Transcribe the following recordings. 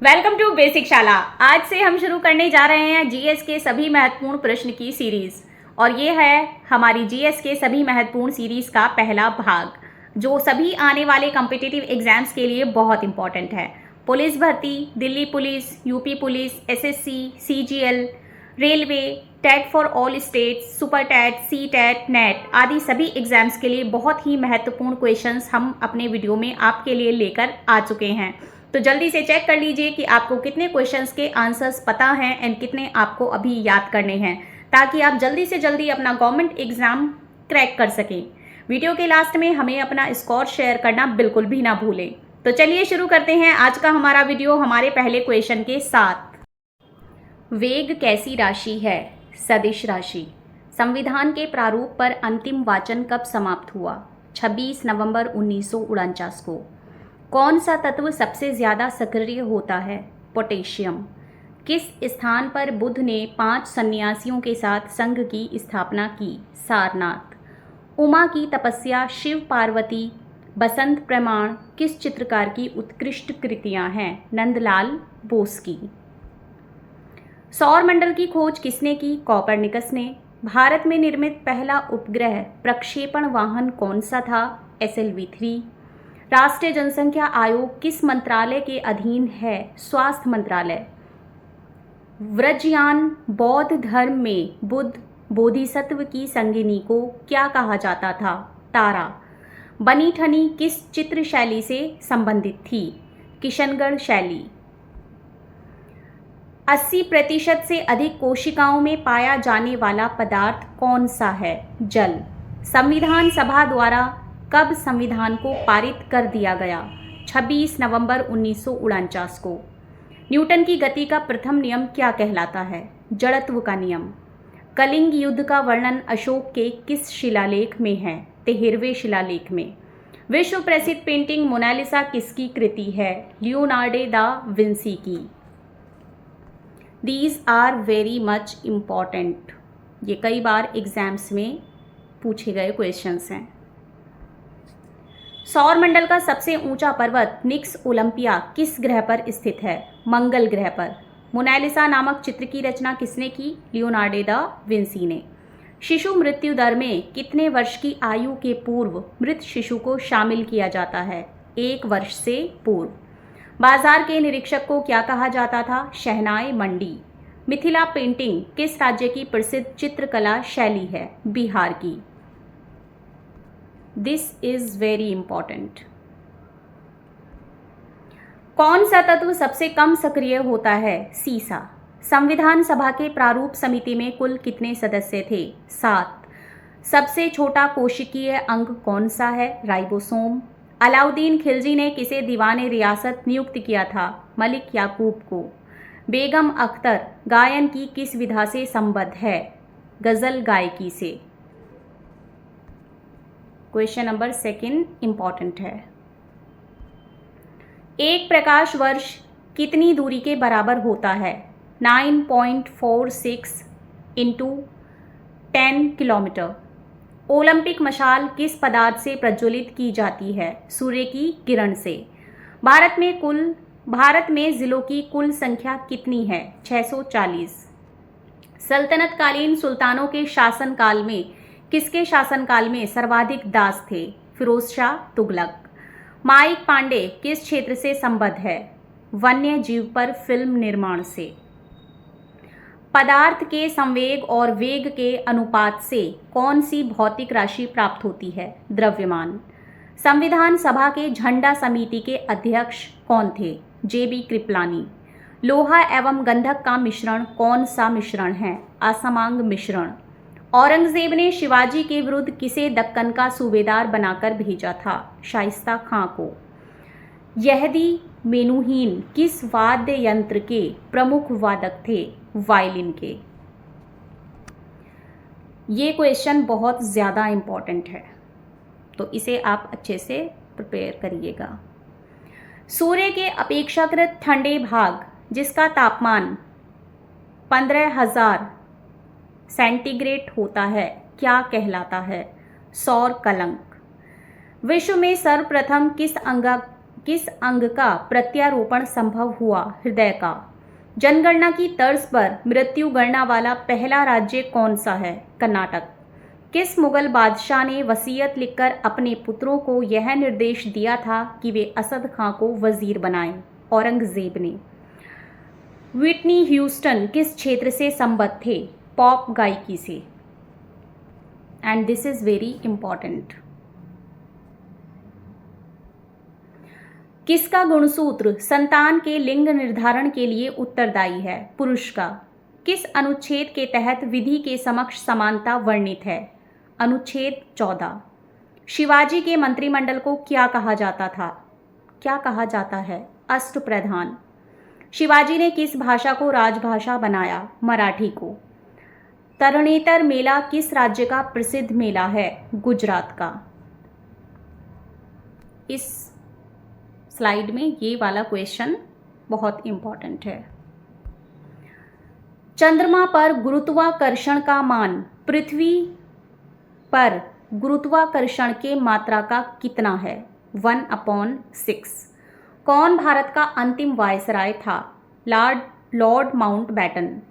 Welcome to basic शाला। आज से हम शुरू करने जा रहे हैं जीएस के सभी महत्वपूर्ण प्रश्न की सीरीज और ये है हमारी जीएस के सभी महत्वपूर्ण सीरीज का पहला भाग जो सभी आने वाले कॉम्पिटिटिव एग्जाम्स के लिए बहुत इंपॉर्टेंट है। पुलिस भर्ती, Delhi police, UP police, SSC, CGL, railway, TET for all states, super TET, C TET, NET आदि सभी एग्जाम्स के लिए बहुत ही महत्वपूर्ण क्वेश्चंस हम अपने वीडियो में आपके लिए लेकर आ चुके हैं। तो जल्दी से चेक कर लीजिए कि आपको कितने क्वेश्चंस के आंसर्स पता हैं एंड कितने आपको अभी याद करने हैं, ताकि आप जल्दी से जल्दी अपना गवर्नमेंट एग्जाम क्रैक कर सकें। वीडियो के लास्ट में हमें अपना स्कोर शेयर करना बिल्कुल भी ना भूलें। तो चलिए शुरू करते हैं आज का हमारा वीडियो हमारे पहले क्वेश्चन के साथ। वेग कैसी राशि है? सदिश राशि। संविधान के प्रारूप पर अंतिम वाचन कब समाप्त हुआ? 26 नवंबर 1949 को। कौन सा तत्व सबसे ज़्यादा सक्रिय होता है? पोटेशियम। किस स्थान पर बुद्ध ने 5 सन्यासियों के साथ संघ की स्थापना की? सारनाथ। उमा की तपस्या, शिव पार्वती, बसंत प्रमाण किस चित्रकार की उत्कृष्ट कृतियां हैं? नंदलाल बोस की। सौर मंडल की खोज किसने की? कोपरनिकस ने। भारत में निर्मित पहला उपग्रह प्रक्षेपण वाहन कौन सा था? SLV-3। राष्ट्रीय जनसंख्या आयोग किस मंत्रालय के अधीन है? स्वास्थ्य मंत्रालय। व्रजयान बौद्ध धर्म में बुद्ध बोधिसत्व की संगिनी को क्या कहा जाता था? तारा। बनी ठनी किस चित्र शैली से संबंधित थी? किशनगढ़ शैली। 80% से अधिक कोशिकाओं में पाया जाने वाला पदार्थ कौन सा है? जल। संविधान सभा द्वारा कब संविधान को पारित कर दिया गया? 26 नवंबर 1949 को। न्यूटन की गति का प्रथम नियम क्या कहलाता है? जड़त्व का नियम। कलिंग युद्ध का वर्णन अशोक के किस शिलालेख में है? 13वें शिलालेख में। विश्व प्रसिद्ध पेंटिंग मोनालिसा किसकी कृति है? लियोनार्डो दा विंसी की। These are very much important. ये कई बार एग्जाम्स में पूछे गए क्वेश्चंस हैं। सौर मंडल का सबसे ऊंचा पर्वत निक्स ओलंपिया किस ग्रह पर स्थित है? मंगल ग्रह पर। मोनालिसा नामक चित्र की रचना किसने की? लियोनार्डो दा विंसी ने। शिशु मृत्यु दर में कितने वर्ष की आयु के पूर्व मृत शिशु को शामिल किया जाता है? 1 वर्ष से पूर्व। बाजार के निरीक्षक को क्या कहा जाता था? शहनाई मंडी। मिथिला पेंटिंग किस राज्य की प्रसिद्ध चित्रकला शैली है? बिहार की। This is very important. कौन सा तत्व सबसे कम सक्रिय होता है? सीसा। संविधान सभा के प्रारूप समिति में कुल कितने सदस्य थे? 7। सबसे छोटा कोशिकीय अंग कौन सा है? राइबोसोम। अलाउद्दीन खिलजी ने किसे दीवाने रियासत नियुक्त किया था? मलिक याकूब को। बेगम अख्तर गायन की किस विधा से संबद्ध है? गजल गायकी से। क्वेश्चन नंबर 2 इंपॉर्टेंट है। एक प्रकाश वर्ष कितनी दूरी के बराबर होता है? 9.46 इंटू 10 किलोमीटर। ओलंपिक मशाल किस पदार्थ से प्रज्वलित की जाती है? सूर्य की किरण से। भारत में जिलों की कुल संख्या कितनी है? 640। सल्तनतकालीन सुल्तानों के शासनकाल में किसके शासनकाल में सर्वाधिक दास थे? फिरोज शाह तुगलक। माइक पांडे किस क्षेत्र से संबद्ध है? वन्य जीव पर फिल्म निर्माण से। पदार्थ के संवेग और वेग के अनुपात से कौन सी भौतिक राशि प्राप्त होती है? द्रव्यमान। संविधान सभा के झंडा समिति के अध्यक्ष कौन थे? JB कृपलानी। लोहा एवं गंधक का मिश्रण कौन सा मिश्रण है? असमांग मिश्रण। औरंगजेब ने शिवाजी के विरुद्ध किसे दक्कन का सूबेदार बनाकर भेजा था? शाइस्ता खां को। यहदी मेनुहीन किस वाद्य यंत्र के प्रमुख वादक थे? वायलिन के। ये क्वेश्चन बहुत ज़्यादा इम्पॉर्टेंट है, तो इसे आप अच्छे से प्रिपेयर करिएगा। सूर्य के अपेक्षाकृत ठंडे भाग जिसका तापमान 15,000 सेंटीग्रेड होता है क्या कहलाता है? सौर कलंक। विश्व में सर्वप्रथम किस अंग का प्रत्यारोपण संभव हुआ? हृदय का। जनगणना की तर्ज पर मृत्यु गणना वाला पहला राज्य कौन सा है? कर्नाटक। किस मुगल बादशाह ने वसीयत लिखकर अपने पुत्रों को यह निर्देश दिया था कि वे असद खां को वजीर बनाएं? औरंगजेब ने। व्हिटनी ह्यूस्टन किस क्षेत्र से संबद्ध थे? पॉप गायकी से। And this is very important. किसका गुणसूत्र संतान के लिंग निर्धारण के लिए उत्तरदायी है? पुरुष का। किस अनुच्छेद के तहत विधि के समक्ष समानता वर्णित है? अनुच्छेद 14। शिवाजी के मंत्रिमंडल को क्या कहा जाता था? क्या कहा जाता है? अष्टप्रधान। शिवाजी ने किस भाषा को राजभाषा बनाया? मराठी को। तरणेतर मेला किस राज्य का प्रसिद्ध मेला है? गुजरात का। इस स्लाइड में ये वाला क्वेश्चन बहुत इंपॉर्टेंट है। चंद्रमा पर गुरुत्वाकर्षण का मान पृथ्वी पर गुरुत्वाकर्षण के मात्रा का कितना है? 1/6। कौन भारत का अंतिम वायसराय था? Lord Mountbatten.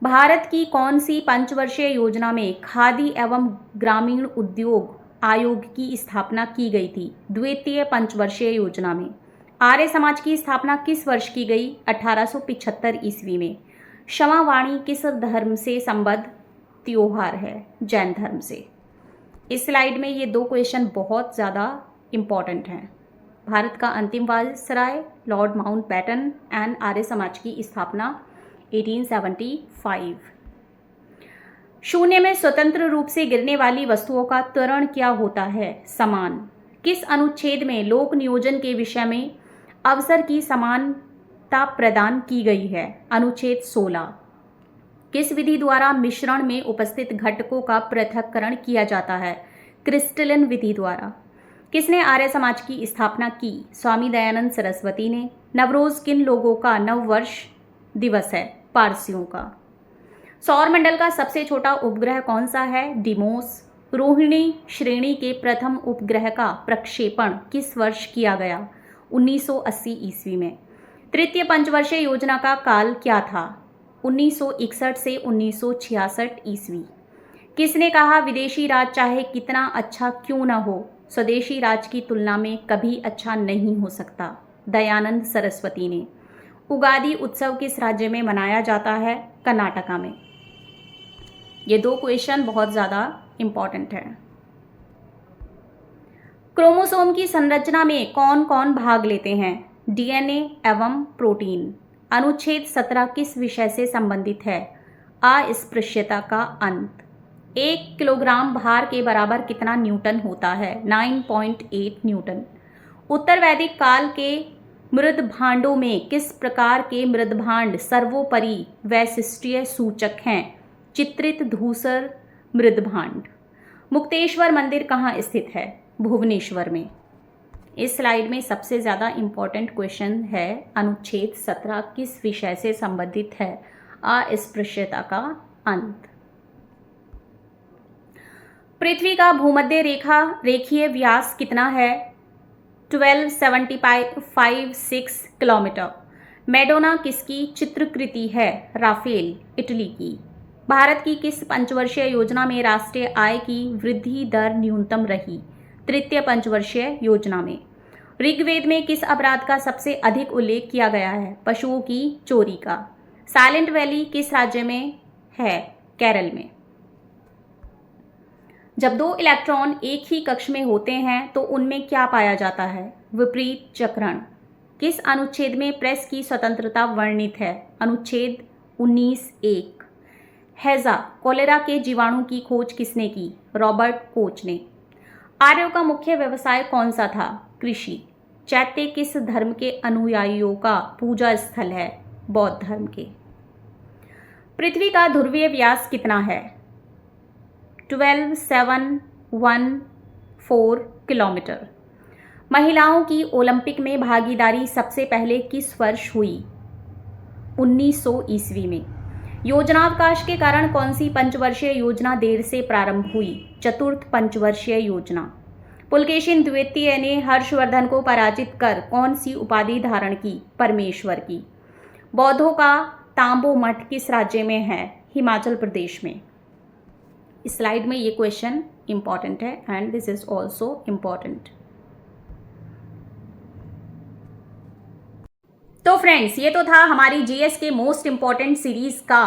भारत की कौन सी पंचवर्षीय योजना में खादी एवं ग्रामीण उद्योग आयोग की स्थापना की गई थी? द्वितीय पंचवर्षीय योजना में। आर्य समाज की स्थापना किस वर्ष की गई? 1875 ईस्वी में। क्षमावाणी किस धर्म से संबद्ध त्योहार है? जैन धर्म से। इस स्लाइड में ये दो क्वेश्चन बहुत ज़्यादा इंपॉर्टेंट हैं। भारत का अंतिम viceroy Lord Mountbatten and Arya Samaj की स्थापना 1875। शून्य में स्वतंत्र रूप से गिरने वाली वस्तुओं का त्वरण क्या होता है? समान। किस अनुच्छेद में लोक नियोजन के विषय में अवसर की समानता प्रदान की गई है? अनुच्छेद 16। किस विधि द्वारा मिश्रण में उपस्थित घटकों का पृथक्करण किया जाता है? क्रिस्टलन विधि द्वारा। किसने आर्य समाज की स्थापना की? स्वामी दयानंद सरस्वती ने। नवरोज किन लोगों का नववर्ष दिवस है? पारसियों का। सौर मंडल का सबसे छोटा उपग्रह कौन सा है? डिमोस। रोहिणी श्रेणी के प्रथम उपग्रह का प्रक्षेपण किस वर्ष किया गया? 1980 ईस्वी में। तृतीय पंचवर्षीय योजना का काल क्या था? 1961 से 1966 ईस्वी। किसने कहा विदेशी राज चाहे कितना अच्छा क्यों न हो, स्वदेशी राज की तुलना में कभी अच्छा नहीं हो सकता? दयानंद सरस्वती ने। उगादि उत्सव किस राज्य में मनाया जाता है? कर्नाटका में। ये दो क्वेश्चन बहुत ज़्यादा इंपॉर्टेंट है। क्रोमोसोम की संरचना में कौन कौन भाग लेते हैं? डीएनए एवं प्रोटीन। अनुच्छेद 17 किस विषय से संबंधित है? अस्पृश्यता का अंत। 1 किलोग्राम भार के बराबर कितना न्यूटन होता है? 9.8 न्यूटन। उत्तर वैदिक काल के मृद भांडों में किस प्रकार के मृद भांड सर्वोपरि वैशिष्ट्य सूचक हैं? चित्रित धूसर मृद भांड। मुक्तेश्वर मंदिर कहाँ स्थित है? भुवनेश्वर में। इस स्लाइड में सबसे ज़्यादा इंपॉर्टेंट क्वेश्चन है अनुच्छेद 17 किस विषय से संबंधित है? अस्पृश्यता का अंत। पृथ्वी का भूमध्य रेखीय व्यास कितना है? 1275.6 किलोमीटर। मैडोना किसकी चित्रकृति है? राफेल, इटली की। भारत की किस पंचवर्षीय योजना में राष्ट्रीय आय की वृद्धि दर न्यूनतम रही? तृतीय पंचवर्षीय योजना में। ऋग्वेद में किस अपराध का सबसे अधिक उल्लेख किया गया है? पशुओं की चोरी का। साइलेंट वैली किस राज्य में है? केरल में। जब दो इलेक्ट्रॉन एक ही कक्ष में होते हैं तो उनमें क्या पाया जाता है? विपरीत चक्रण। किस अनुच्छेद में प्रेस की स्वतंत्रता वर्णित है? अनुच्छेद 19(1). हैजा कोलेरा के जीवाणु की खोज किसने की? रॉबर्ट कोच ने। आर्यों का मुख्य व्यवसाय कौन सा था? कृषि। चैत्य किस धर्म के अनुयायियों का पूजा स्थल है? बौद्ध धर्म के। पृथ्वी का ध्रुवीय व्यास कितना है? 12,714 किलोमीटर। महिलाओं की ओलंपिक में भागीदारी सबसे पहले किस वर्ष हुई? 1900 ईस्वी में। योजनावकाश के कारण कौन सी पंचवर्षीय योजना देर से प्रारंभ हुई? चतुर्थ पंचवर्षीय योजना। पुलकेशिन द्वितीय ने हर्षवर्धन को पराजित कर कौन सी उपाधि धारण की? परमेश्वर की। बौद्धों का तांबो मठ किस राज्य में है? हिमाचल प्रदेश में। इस स्लाइड में ये क्वेश्चन इंपॉर्टेंट है and this is also important. तो फ्रेंड्स, ये तो था हमारी जीएस के मोस्ट इम्पॉर्टेंट सीरीज का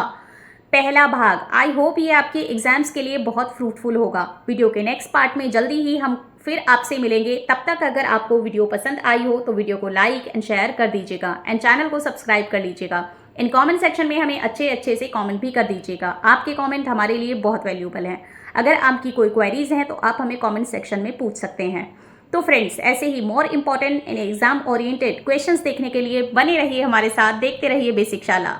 पहला भाग। आई होप ये आपके एग्जाम्स के लिए बहुत फ्रूटफुल होगा। वीडियो के नेक्स्ट पार्ट में जल्दी ही हम फिर आपसे मिलेंगे। तब तक अगर आपको वीडियो पसंद आई हो तो वीडियो को लाइक एंड शेयर कर दीजिएगा एंड चैनल को सब्सक्राइब कर लीजिएगा। इन कमेंट सेक्शन में हमें अच्छे से कमेंट भी कर दीजिएगा। आपके कमेंट हमारे लिए बहुत वैल्यूबल हैं। अगर आपकी कोई क्वेरीज हैं तो आप हमें कमेंट सेक्शन में पूछ सकते हैं। तो फ्रेंड्स, ऐसे ही more important and exam oriented questions देखने के लिए बने रहिए हमारे साथ, देखते रहिए बेसिक शाला।